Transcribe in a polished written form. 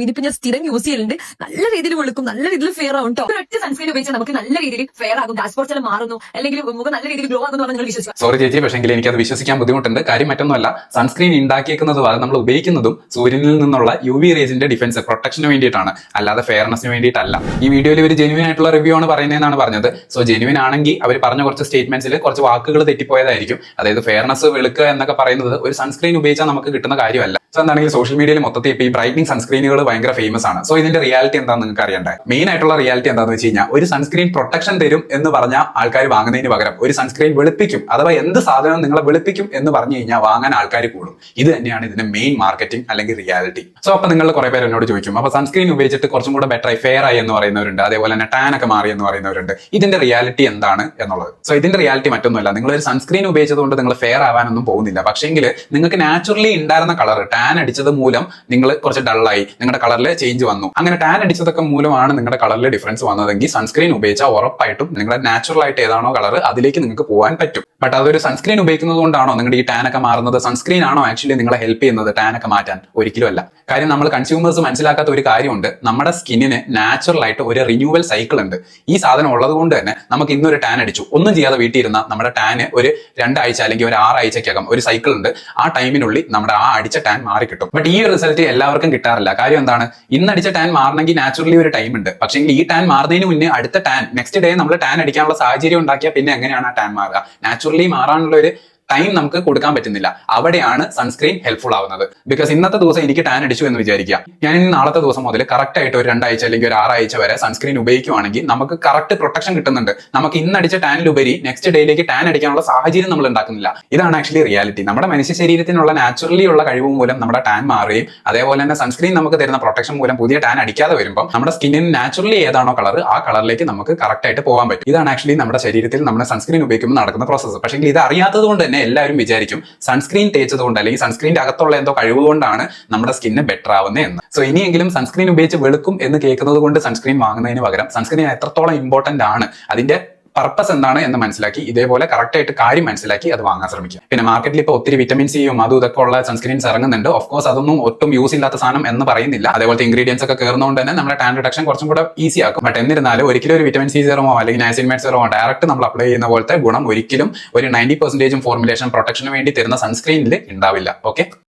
ഇതിപ്പോ ഞാൻ സ്ഥിരം യൂസ് ചെയ്യലുണ്ട്. നല്ല രീതിയിൽ വെളുക്കും, നല്ല രീതിയിൽ ഫെയർ ആവും കേട്ടോ. ഒരൊറ്റ സൺസ്ക്രീൻ ഉപയോഗിച്ചാൽ നമുക്ക് നല്ല രീതിയിൽ ഫെയർ ആകും, ഡാഷ്ബോർഡ് എല്ലാം മാറുന്നു, അല്ലെങ്കിൽ മുഖം നല്ല രീതിയിൽ ഗ്ലോ ആകുന്നു നിങ്ങൾ വിശ്വസിക്കാം. സോറി ചേച്ചി, പക്ഷേ എനിക്കത് വിശ്വസിക്കാൻ ബുദ്ധിമുട്ടുണ്ട്. കാര്യം മറ്റൊന്നുമല്ല, സൺസ്ക്രീൻ ഉണ്ടാക്കിയേക്കുന്നത് നമ്മൾ ഉപയോഗിക്കുന്നതും സൂര്യനിൽ നിന്നുള്ള UV റേസിന്റെ ഡിഫൻസ് പ്രൊട്ടക്ഷന് വേണ്ടിയിട്ടാണ്, അല്ലാതെ ഫെയർനെസിന് വേണ്ടിയിട്ടല്ല. ഈ വീഡിയോയിൽ ഒരു ജെനുവിൻ ആയിട്ടുള്ള റിവ്യൂ ആണ് പറയുന്നതെന്നാണ് പറഞ്ഞത്. സോ ജെനുവിൻ ആണെങ്കിൽ അവർ പറഞ്ഞ കുറച്ച് സ്റ്റേറ്റ്മെന്റ്സിൽ കുറച്ച് വാക്കുകൾ തെറ്റിപ്പോയതായിരിക്കും. അതായത് ഫെയർനെസ്, വെളുക്കുക എന്നൊക്കെ പറയുന്നത് ഒരു സൺസ്ക്രീൻ ഉപയോഗിച്ചാൽ നമുക്ക് കിട്ടുന്ന കാര്യമല്ല. സോ എന്താണെങ്കിൽ സോഷ്യൽ മീഡിയയിൽ മൊത്തത്തിൽ ഇപ്പോൾ ഈ ബ്രൈറ്റനിങ് സൺസ്ക്രീനുകൾ ഭയങ്കര ഫേമസ് ആണ്. സോ ഇതിന്റെ റിയാലിറ്റി എന്താണെന്ന് നിങ്ങൾക്ക് അറിയണ്ടേ? മെയിൻ ആയിട്ടുള്ള റിയാലിറ്റി എന്താണെന്ന് വെച്ച് കഴിഞ്ഞാൽ, ഒരു സൺസ്ക്രീൻ പ്രൊട്ടക്ഷൻ തരും എന്ന് പറഞ്ഞാൽ ആൾക്കാർ വാങ്ങുന്നതിന് പകരം ഒരു സൺസ്ക്രീൻ വെളുപ്പിക്കും, അഥവാ എന്ത് സാധനം നിങ്ങളെ വെളുപ്പിക്കും എന്ന് പറഞ്ഞു കഴിഞ്ഞാൽ വാങ്ങാൻ ആൾക്കാർ കൂടും. ഇത് തന്നെയാണ് ഇതിന്റെ മെയിൻ മാർക്കറ്റിംഗ് അല്ലെങ്കിൽ റിയാലിറ്റി. സോ അപ്പൊ നിങ്ങൾ കുറെ പേര് എന്നോട് ചോദിക്കും, അപ്പൊ സൺസ്ക്രീൻ ഉപയോഗിച്ചിട്ട് കുറച്ചും കൂടെ ബെറ്റർ ആയി, ഫെയർ ആയി എന്ന് പറയുന്നവരുണ്ട്, അതേപോലെ തന്നെ ടാൻ ഒക്കെ മാറി എന്ന് പറയുന്നവരുണ്ട്. ഇതിന്റെ റിയാലിറ്റി എന്താണ് എന്നുള്ളത്. സോ ഇതിന്റെ റിയാലിറ്റി മറ്റൊന്നുമല്ല, നിങ്ങൾ ഒരു സൺസ്ക്രീൻ ഉപയോഗിച്ചതുകൊണ്ട് നിങ്ങൾ ഫെയർ ആവാനൊന്നും പോകുന്നില്ല. പക്ഷേങ്കിൽ നിങ്ങൾക്ക് നാച്ചുറലി ഉണ്ടായിരുന്ന കളർ ടാൻ അടിച്ചത് മൂലം നിങ്ങൾ കുറച്ച് ഡള്ളായി, നിങ്ങളുടെ കളറിൽ ചേഞ്ച് വന്നു. അങ്ങനെ ടാൻ അടിച്ചതൊക്കെ മൂലമാണ് നിങ്ങളുടെ കളറിൽ ഡിഫറൻസ് വന്നതെങ്കിൽ സൺസ്ക്രീൻ ഉപയോഗിച്ചാൽ ഉറപ്പായിട്ടും നിങ്ങളുടെ നാച്ചുറൽ ആയിട്ട് ഏതാണോ കളർ അതിലേക്ക് നിങ്ങൾക്ക് പോകാൻ പറ്റും. ബട്ട് അതൊരു സൺസ്ക്രീൻ ഉപയോഗിക്കുന്നത് കൊണ്ടാണോ നിങ്ങളുടെ ഈ ടാൻ ഒക്കെ മാറുന്നത്? സൺസ്ക്രീൻ ആണോ ആക്ച്വലി നിങ്ങളെ ഹെൽപ്പ് ചെയ്യുന്നത് ടാൻ ഒക്കെ മാറ്റാൻ? ഒരിക്കലും അല്ല. കാര്യം നമ്മൾ കൺസ്യൂമേഴ്സ് മനസ്സിലാക്കാത്ത ഒരു കാര്യമുണ്ട്, നമ്മുടെ സ്കിന്നിന് നാച്ചുറൽ ആയിട്ട് ഒരു റിന്യൂവൽ സൈക്കിൾ ഉണ്ട്. ഈ സാധനം ഉള്ളത് കൊണ്ട് തന്നെ നമുക്ക് ഇന്നൊരു ടാൻ അടിച്ചു, ഒന്നും ചെയ്യാതെ വീട്ടിൽ ഇരുന്ന നമ്മുടെ ടാന് ഒരു 2 ആഴ്ച അല്ലെങ്കിൽ ഒരു 6 ആഴ്ചക്കകം ഒരു സൈക്കിൾ ഉണ്ട്. ആ ടൈമിനുള്ളിൽ നമ്മുടെ ആ അടിച്ച ടാൻ മാറി കിട്ടും. ബട്ട് ഈ റിസൾട്ട് എല്ലാവർക്കും കിട്ടാറില്ല. കാര്യം എന്താണ്? ഇന്നടിച്ച ടാൻ മാറണമെങ്കിൽ നാച്ചുറലി ഒരു ടൈം ഉണ്ട്. പക്ഷേ ഈ ടാൻ മാറുന്നതിന് മുന്നേ അടുത്ത ടാൻ നെക്സ്റ്റ് ഡേ നമ്മൾ ടാൻ അടിക്കാനുള്ള സാഹചര്യം ഉണ്ടാക്കിയാൽ പിന്നെ എങ്ങനെയാണ് ആ ടാൻ മാറുക? നാച്ചുറലി മാറാനുള്ള ഒരു ടൈം നമുക്ക് കൊടുക്കാൻ പറ്റുന്നില്ല. അവിടെയാണ് സൺസ്ക്രീൻ ഹെൽപ്ഫുൾ ആവുന്നത്. ബിക്കോസ് ഇന്നത്തെ ദിവസം എനിക്ക് ടാൻ അടിച്ചു എന്ന് വിചാരിക്കുക, ഞാൻ ഇനി നാളത്തെ ദിവസം മുതൽ കറക്റ്റ് ആയിട്ട് ഒരു 2 ആഴ്ച അല്ലെങ്കിൽ ഒരു 6 ആഴ്ച വരെ സൺസ്ക്രീൻ ഉപയോഗിക്കുവാണെങ്കിൽ നമുക്ക് കറക്റ്റ് പ്രൊട്ടക്ഷൻ കിട്ടുന്നുണ്ട്. നമുക്ക് ഇന്നടിച്ച ടാനിലുപരി നെക്സ്റ്റ് ഡേയിലേക്ക് ടാൻ അടിക്കാനുള്ള സാഹചര്യം നമ്മൾ ഉണ്ടാക്കുന്നില്ല. ഇതാണ് ആക്ച്വലി റിയാലിറ്റി. നമ്മുടെ മനുഷ്യ ശരീരത്തിനുള്ള നാച്ചുറലി ഉള്ള കഴിവ് മൂലം നമ്മുടെ ടാൻ മാറുകയും അതേപോലെ തന്നെ സൺസ്ക്രീൻ നമുക്ക് തരുന്ന പ്രൊട്ടക്ഷൻ മൂലം പുതിയ ടാൻ അടിക്കാതെ വരുമ്പോൾ നമ്മുടെ സ്കിന്നിന് നാച്ചുറലി ഏതാണോ കളർ ആ കളറിലേക്ക് നമുക്ക് കറക്റ്റ് ആയിട്ട് പോകാൻ പറ്റും. ഇതാണ് ആക്ച്വലി നമ്മുടെ ശരീരത്തിൽ നമ്മുടെ സൺസ്ക്രീൻ ഉപയോഗിക്കുമ്പോൾ നടക്കുന്ന പ്രോസസ്സ്. പക്ഷേ ഇത് അറിയാത്തത് കൊണ്ട് തന്നെ എല്ലാവരും വിചാരിക്കും സൺസ്ക്രീൻ തേച്ചതുകൊണ്ട് അല്ലെങ്കിൽ സൺസ്ക്രീൻ്റെ അകത്തുള്ള എന്തോ കഴിവ് കൊണ്ടാണ് നമ്മുടെ സ്കിന്ന് ബെറ്റർ ആവുന്നത് എന്ന്. സോ ഇനിയെങ്കിലും സൺസ്ക്രീൻ ഉപയോഗിച്ച് വെളുക്കും എന്ന് കേൾക്കുന്നത് കൊണ്ട് സൺസ്ക്രീൻ വാങ്ങുന്നതിന് പകരം സൺസ്ക്രീൻ എത്രത്തോളം ഇമ്പോർട്ടന്റ് ആണ്, അതിന്റെ പർപ്പസ് എന്താണ് എന്ന് മനസ്സിലാക്കി, ഇതേപോലെ കറക്റ്റ് ആയിട്ട് കാര്യം മനസ്സിലാക്കി അത് വാങ്ങാൻ ശ്രമിക്കുക. പിന്നെ മാർക്കറ്റിൽ ഇപ്പോൾ ഒത്തിരി വിറ്റമിൻ സിയും അതും ഇതൊക്കെ ഉള്ള സൺസ്ക്രീൻസ് ഇറങ്ങുന്നുണ്ട്. ഓഫ് കോഴ്സ് അതൊന്നും ഒട്ടും യൂസ് ഇല്ലാത്ത സാധനം എന്ന് പറയുന്നില്ല. അതേപോലത്തെ ഇൻഗ്രീഡിയൻസ് ഒക്കെ കയറുന്നതുകൊണ്ട് തന്നെ നമ്മുടെ ടാൻ റിഡക്ഷൻ കുറച്ചും കൂടെ ഈസി ആക്കും. ബട്ട് എന്നിരുന്നാലും ഒരിക്കലും ഒരു വിറ്റമിൻ സി സെറമോ അല്ലെങ്കിൽ നൈസിൻമേറ്റ് സെറമോ ഡയറക്റ്റ് നമ്മൾ അപ്ലൈ ചെയ്യുന്ന പോലത്തെ ഗുണം ഒരിക്കലും ഒരു 90% ഫോർമുലേഷൻ പ്രൊട്ടക്ഷന് വേണ്ടി തരുന്ന സൺസ്ക്രീനിൽ ഉണ്ടാവില്ല. ഓക്കെ.